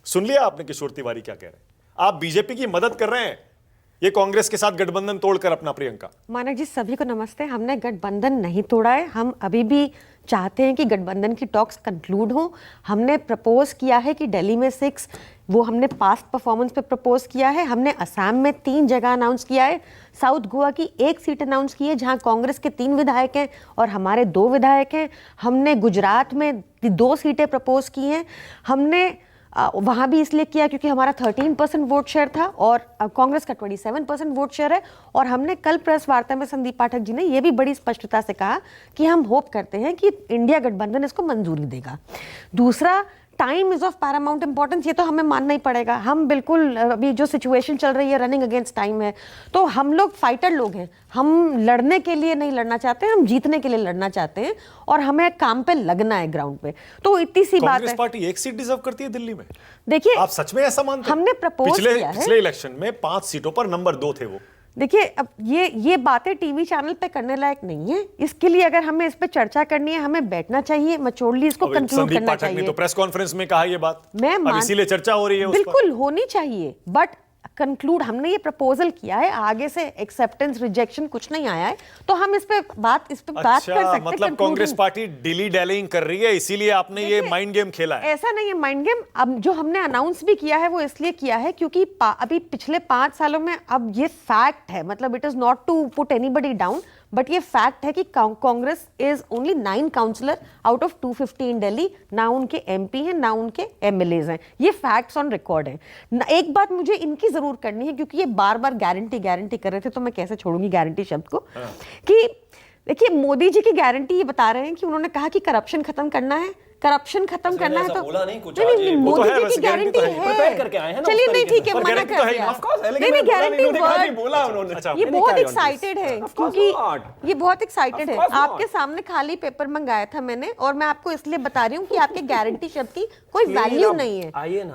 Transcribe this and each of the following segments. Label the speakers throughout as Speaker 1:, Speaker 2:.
Speaker 1: सुन लिया आपने किशोर तिवारी क्या कह रहे हैं? आप बीजेपी की मदद कर रहे हैं ये कांग्रेस के साथ गठबंधन तोड़कर अपना। प्रियंका
Speaker 2: मानक जी, सभी को नमस्ते। हमने गठबंधन नहीं तोड़ा है, हम अभी भी चाहते हैं कि गठबंधन की टॉक्स कंक्लूड हो। हमने प्रपोज किया है कि दिल्ली में 6, वो हमने पास्ट परफॉर्मेंस पे प्रपोज किया है। हमने असम में 3 जगह अनाउंस किया है, साउथ गोवा की 1 सीट अनाउंस की है जहां कांग्रेस के 3 विधायक हैं और हमारे 2 विधायक हैं। हमने गुजरात में 2 सीटें प्रपोज की हैं। हमने वहाँ भी इसलिए किया क्योंकि हमारा 13% वोट शेयर था और कांग्रेस का 27% वोट शेयर है। और हमने कल प्रेस वार्ता में संदीप पाठक जी ने यह भी बड़ी स्पष्टता से कहा कि हम होप करते हैं कि इंडिया गठबंधन इसको मंजूरी देगा। दूसरा, time is of Paramount importance, ये तो हमें मानना ही पड़ेगा। हम बिल्कुल अभी जो सिचुएशन चल रही है रनिंग अगेंस्ट टाइम है, तो हम लोग फाइटर लोग हैं। हम लड़ने के लिए नहीं लड़ना चाहते, हम जीतने के लिए लड़ना चाहते हैं और हमें काम पे लगना है, ग्राउंड पे। तो इतनी सी बात है।
Speaker 1: कांग्रेस पार्टी 1 सीट डिजर्व करती है दिल्ली में?
Speaker 2: देखिए,
Speaker 1: आप सच में ऐसा मानते हैं?
Speaker 2: हमने प्रपोज किया है।
Speaker 1: पिछले इलेक्शन में 5 सीटों पर नंबर 2 थे वो।
Speaker 2: देखिए, अब ये बातें टीवी चैनल पे करने लायक नहीं है। इसके लिए अगर हमें इस पे चर्चा करनी है, हमें बैठना चाहिए, मैच्योरली इसको कंक्लूड करना चाहिए।
Speaker 1: ने तो प्रेस कॉन्फ्रेंस में कहा ये बात,
Speaker 2: अब
Speaker 1: इसीलिए चर्चा हो रही है।
Speaker 2: बिल्कुल होनी चाहिए, बट कंक्लूड हमने ये प्रपोजल किया है, आगे से एक्सेप्टेंस रिजेक्शन कुछ नहीं आया है, तो हम इस पे बात कर सकते हैं।
Speaker 1: मतलब कांग्रेस पार्टी डिली डैलिंग कर रही है, इसीलिए आपने ये माइंड गेम खेला है?
Speaker 2: ऐसा नहीं है माइंड गेम। अब जो हमने अनाउंस भी किया है वो इसलिए किया है क्योंकि अभी पिछले 5 सालों में, अब ये फैक्ट है, मतलब it is not to put anybody down, but ये फैक्ट है कि Congress is only 9 councillor out of 250 in Delhi. ना उनके एमपी हैं, ना उनके एमएलएज हैं। ये फैक्ट्स ऑन रिकॉर्ड है। एक बात मुझे इनकी जरूर करनी है, क्योंकि ये बार बार गारंटी कर रहे थे, तो मैं कैसे छोड़ूंगी गारंटी शब्द को। कि देखिए, मोदी जी की गारंटी ये बता रहे हैं कि उन्होंने कहा कि करप्शन खत्म करना है, करप्शन खत्म करना है। तो नहीं, मोदी जी की गारंटी है। चलिए, नहीं ठीक है, मना कर दिया। नहीं, गारंटी ये बहुत एक्साइटेड है, क्योंकि ये बहुत एक्साइटेड है। आपके सामने खाली पेपर मंगाया था मैंने, और मैं आपको इसलिए बता रही हूँ कि आपके गारंटी शब्द की कोई वैल्यू नहीं है।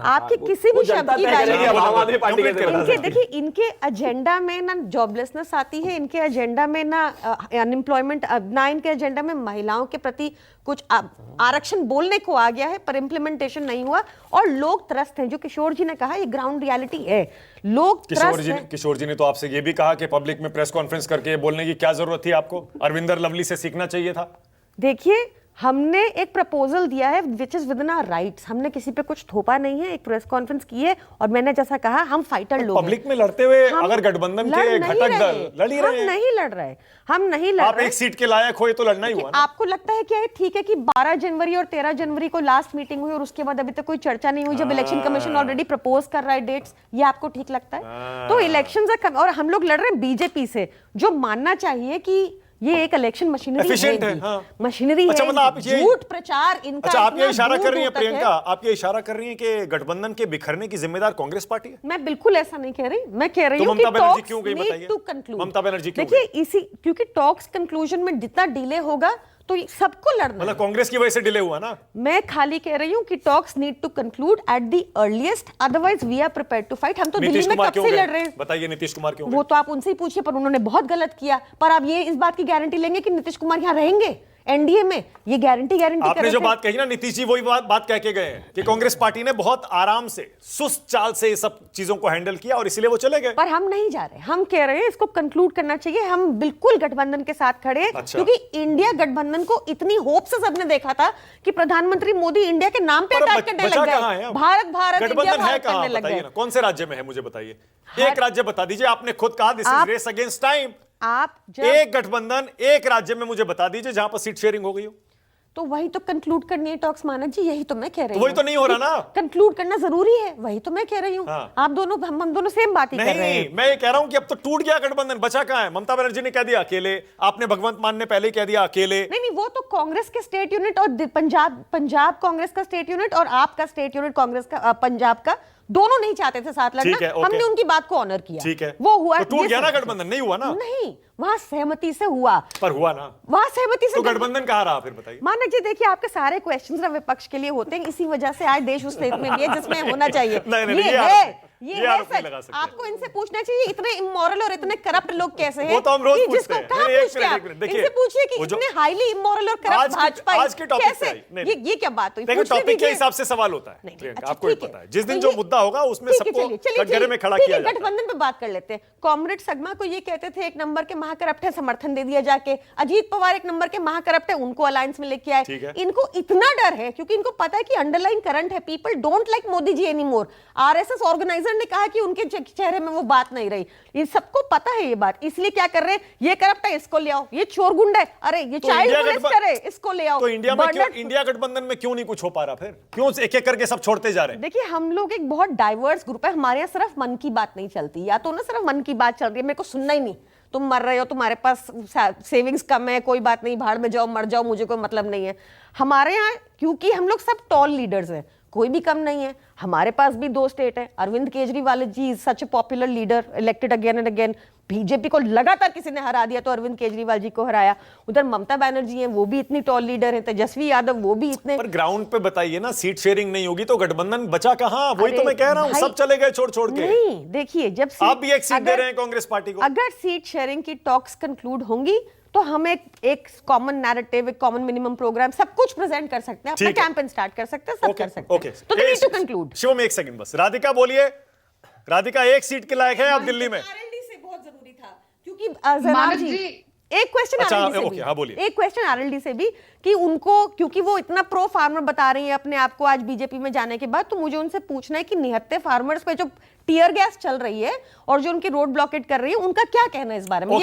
Speaker 2: आपके किसी भी शब्द की वैल्यू। देखिए, इनके एजेंडा में ना जॉबलेसनेस आती है, इनके एजेंडा में ना अनएम्प्लॉयमेंट, ना इनके एजेंडा में महिलाओं के प्रति कुछ आरक्षण बोलने को आ गया है, पर इंप्लीमेंटेशन नहीं हुआ। और लोग त्रस्त हैं, जो किशोर जी ने कहा, ये ग्राउंड रियलिटी है। लोग त्रस्त हैं।
Speaker 1: किशोर जी ने तो आपसे ये भी कहा कि पब्लिक में प्रेस कॉन्फ्रेंस करके बोलने की क्या जरूरत थी आपको? अरविंदर लवली से सीखना चाहिए था।
Speaker 2: देखिए, हमने एक प्रपोजल दिया है which is within our rights. हमने किसी पे कुछ थोपा नहीं है, एक प्रेस कॉन्फ्रेंस की है, और मैंने जैसा कहा, हम फाइटर लोग हैं।
Speaker 1: पब्लिक में लड़ते हुए अगर गठबंधन के घटक दल लड़ ही रहे हैं।
Speaker 2: हम नहीं लड़ रहे, हम नहीं लड़
Speaker 1: आप
Speaker 2: रहे।
Speaker 1: 1 सीट के लायक हुए तो लड़ना ही हुआ ना।
Speaker 2: आपको लगता है क्या ठीक है कि 12 जनवरी और 13 जनवरी को लास्ट मीटिंग हुई और उसके बाद अभी तक कोई चर्चा नहीं हुई, जब इलेक्शन कमीशन ऑलरेडी प्रपोज कर रहा है डेट्स? ये आपको ठीक लगता है? तो इलेक्शंस और हम लोग लड़ रहे हैं बीजेपी से, जो मानना चाहिए कि ये एक इलेक्शन मशीनरी है। मशीनरी है।
Speaker 1: मतलब आप
Speaker 2: झूठ प्रचार इनका।
Speaker 1: अच्छा, आप ये इशारा कर रही हैं प्रियंका, आप ये इशारा कर रही हैं कि गठबंधन के बिखरने की जिम्मेदार कांग्रेस पार्टी है?
Speaker 2: मैं बिल्कुल ऐसा नहीं कह रही। मैं कह रही हूं कि
Speaker 1: talks need
Speaker 2: to conclude.
Speaker 1: Mamata Banerjee क्यों?
Speaker 2: देखिए, क्योंकि टॉक्स कंक्लूजन में जितना डिले होगा तो सबको लड़ना,
Speaker 1: मतलब कांग्रेस की वजह से डिले हुआ ना।
Speaker 2: मैं खाली कह रही हूं कि talks need to conclude at the earliest, otherwise we are prepared to fight. हम तो दिल्ली में कब से लड़ रहे हैं।
Speaker 1: बताइए, नीतीश कुमार क्यों?
Speaker 2: वो तो आप उनसे ही पूछिए, पर उन्होंने बहुत गलत किया। पर आप ये इस बात की गारंटी लेंगे कि नीतीश कुमार यहाँ रहेंगे एनडीए में? ये गारंटी
Speaker 1: आपने जो बात कही ना, नीतीश जी वही बात कह के गए हैं कि कांग्रेस पार्टी ने बहुत आराम से, सुस्त चाल से ये सब चीजों को हैंडल किया और इसीलिए वो चले गए।
Speaker 2: पर हम नहीं जा रहे, हम कह रहे हैं इसको कंक्लूड करना चाहिए। हम बिल्कुल गठबंधन के साथ खड़े हैं।
Speaker 1: अच्छा।
Speaker 2: क्योंकि इंडिया गठबंधन को इतनी होप से सबने देखा था कि प्रधानमंत्री मोदी इंडिया के नाम पे अटैक करने लग गए। भारत भारत
Speaker 1: गठबंधन है कहां? बताइए ना, कौन से राज्य में है, मुझे बताइए। एक राज्य बता दीजिए। आपने खुद कहा this is race against time.
Speaker 2: आप
Speaker 1: एक गठबंधन एक राज्य में मुझे बता दीजिए जहां पर सीट शेयरिंग हो गई हो।
Speaker 2: तो वही तो कंक्लूड करनी है टॉक्स, मानक जी। यही तो मैं कह रही हूँ।
Speaker 1: वही तो नहीं हो रहा ना।
Speaker 2: कंक्लूड करना जरूरी है, वही तो मैं कह रही हूँ।
Speaker 1: हाँ।
Speaker 2: आप दोनों, हम दोनों सेम बात ही कर रहे हैं।
Speaker 1: मैं ये कह रहा हूं कि अब तो टूट गया गठबंधन, बचा कहां है? ममता बनर्जी ने कह दिया अकेले, आपने भगवंत मान ने पहले ही कह दिया अकेले।
Speaker 2: नहीं, वो तो कांग्रेस के स्टेट यूनिट और पंजाब कांग्रेस का स्टेट यूनिट और आपका स्टेट यूनिट कांग्रेस का, पंजाब का, दोनों नहीं चाहते थे साथ लड़ना। हमने उनकी बात को ऑनर किया।
Speaker 1: ठीक है,
Speaker 2: वो हुआ।
Speaker 1: तो टूट गया ना गठबंधन? नहीं हुआ ना?
Speaker 2: नहीं, वहां सहमति से हुआ।
Speaker 1: पर हुआ ना?
Speaker 2: वहां सहमति से।
Speaker 1: तो गठबंधन कहां रहा फिर? बताइए।
Speaker 2: मानक जी, देखिए, आपके सारे क्वेश्चंस विपक्ष के लिए होते हैं, इसी वजह से आज देश उस स्थिति में भी है जिसमें होना चाहिए।
Speaker 1: ये आरोप नहीं लगा सकते।
Speaker 2: आपको इनसे पूछना चाहिए इतने इमोरल और इतने करप्ट लोग कैसे हैं।
Speaker 1: वो तो हम रोज
Speaker 2: कि
Speaker 1: पूछते
Speaker 2: जिसको
Speaker 1: हैं।
Speaker 2: कहाँ
Speaker 1: नहीं, एक
Speaker 2: पूछते
Speaker 1: मिनट,
Speaker 2: आप?
Speaker 1: एक मिनट, देखिए,
Speaker 2: इनसे पूछिए कि
Speaker 1: वो जो-
Speaker 2: इतने हाईली इमोरल और करप्ट भाजपा
Speaker 1: आज के टॉपिक
Speaker 2: कैसे,
Speaker 1: पे आई। नहीं,
Speaker 2: ये क्या बात हुई?
Speaker 1: देखिए
Speaker 2: पूछने
Speaker 1: टॉपिक के
Speaker 2: दीजिए।
Speaker 1: हिसाब से सवाल होता है
Speaker 2: नहीं,
Speaker 1: प्रियंका,
Speaker 2: अच्छा,
Speaker 1: आपको भी
Speaker 2: ठीक है।
Speaker 1: पता है जिस दिन
Speaker 2: तो
Speaker 1: जो
Speaker 2: ये-
Speaker 1: मुद्दा होगा उसमें
Speaker 2: ठीक है,
Speaker 1: सबको
Speaker 2: चलिए,
Speaker 1: कटघरे में खड़ा
Speaker 2: ठीक
Speaker 1: किया
Speaker 2: है,
Speaker 1: जाता है।
Speaker 2: गठबंधन पे बात कर लेते हैं। कॉमरेड सगमा को ये कहते थे एक नंबर के महाकरप्ट है, समर्थन दे दिया जाके। अजीत पवार एक नंबर के महाकरप्ट है, उनको अलायंस में लेके आए।
Speaker 1: ठीक है।
Speaker 2: इनको इतना डर है क्योंकि इनको पता है कि अंडरलाइन करंट है, people don't like Modi ji anymore. RSS organiser ने कहा कि उनके चेहरे में वो बात नहीं रही। इन सबको पता है ये बात, इसलिए क्या कर रहे हैं, ये करप्ट है इसको ले आओ, ये चोर गुंडा है, अरे ये
Speaker 1: तो
Speaker 2: चाइल्ड
Speaker 1: इंडिया
Speaker 2: मोलेस्टर है इसको ले आओ।
Speaker 1: तो इंडिया में क्यों,
Speaker 2: Burden-
Speaker 1: इंडिया गठबंधन में क्यों नहीं कुछ हो पा रहा? फिर क्यों एक एक करके सब छोड़ते जा रहे हैं?
Speaker 2: देखिए हम लोग एक बहुत डाइवर्स ग्रुप है, हमारे यहाँ सिर्फ मन की बात नहीं चलती, या तो ना सिर्फ मन की बात चल रही है, मेरे को सुनना ही नहीं, तुम मर रहे हो, तुम्हारे पास सेविंग्स कम है, कोई बात नहीं, भाड़ में जाओ मर जाओ, मुझे कोई मतलब नहीं है। हमारे यहाँ क्योंकि हम लोग सब टॉल लीडर्स हैं, कोई भी कम नहीं है। हमारे पास भी 2 स्टेट है, Arvind Kejriwal ji such a popular leader, elected again and again. BJP को लगातार किसी ने हरा दिया तो अरविंद केजरीवाल जी को हराया। उधर ममता बनर्जी हैं, वो भी इतनी टॉल लीडर हैं, तेजस्वी यादव वो भी इतने।
Speaker 1: पर ग्राउंड पे बताइए ना, सीट शेयरिंग नहीं होगी तो गठबंधन बचा कहां? वही तो मैं कह रहा हूं,
Speaker 2: भाई,
Speaker 1: सब चले गए छोड़ छोड़ के।
Speaker 2: नहीं देखिए, जब
Speaker 1: आप भी एक सीट दे रहे हैं कांग्रेस पार्टी को।
Speaker 2: अगर सीट शेयरिंग की टॉक्स कंक्लूड होंगी तो हम एक कॉमन नैरेटिव, एक कॉमन मिनिमम प्रोग्राम, सब कुछ प्रेजेंट कर सकते हैं, अपना
Speaker 1: ठीक है।
Speaker 2: कैंपेन स्टार्ट कर सकते हैं, सब कर सकते
Speaker 1: ओके,
Speaker 2: हैं। तो we need to conclude.
Speaker 1: Shivam एक सेकंड बस, राधिका बोलिए। राधिका एक सीट के लायक है आप दिल्ली में?
Speaker 2: आरएलडी से बहुत जरूरी था क्योंकि जनाब जी एक क्वेश्चन
Speaker 1: अच्छा,
Speaker 2: आरएलडी से
Speaker 1: ओके, हाँ, बोलिए।
Speaker 2: भी, एक क्वेश्चन आरएलडी से भी कि उनको, क्योंकि वो इतना प्रो फार्मर बता रही है अपने आप को आज बीजेपी में जाने के बाद, तो मुझे उनसे पूछना है कि निहत्थे फार्मर्स पे जो टीयर गैस चल रही है और जो उनकी रोड ब्लॉकेट कर रही है, उनका क्या कहना है इस बारे में?